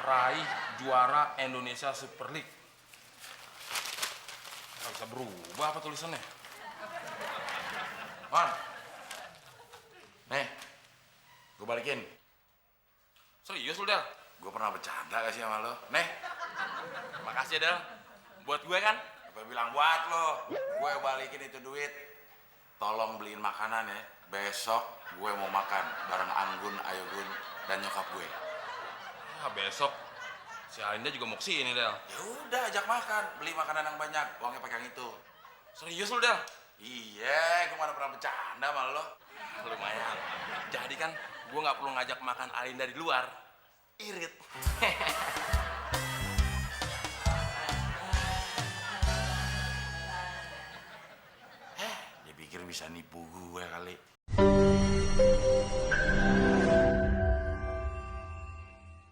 raih juara Indonesia Super League. Nggak bisa berubah apa tulisannya? Man, nih, gue balikin. Serius lu, Del? Gue pernah bercanda gak sih sama lo? Nih, Makasih ya, Del. Buat gue kan? gue bilang buat lo, gue balikin itu duit. Tolong beliin makanan ya. Besok gue mau makan bareng Anggun, Ayogun, dan nyokap gue. Besok si Alinda juga mau kesini, Del. Ya udah, ajak makan, beli makanan yang banyak, uangnya pakai yang itu. Serius lu, Del? Iya, gue mana pernah bercanda sama lo. Lumayan. Jadi kan gue nggak perlu ngajak makan Alinda di luar.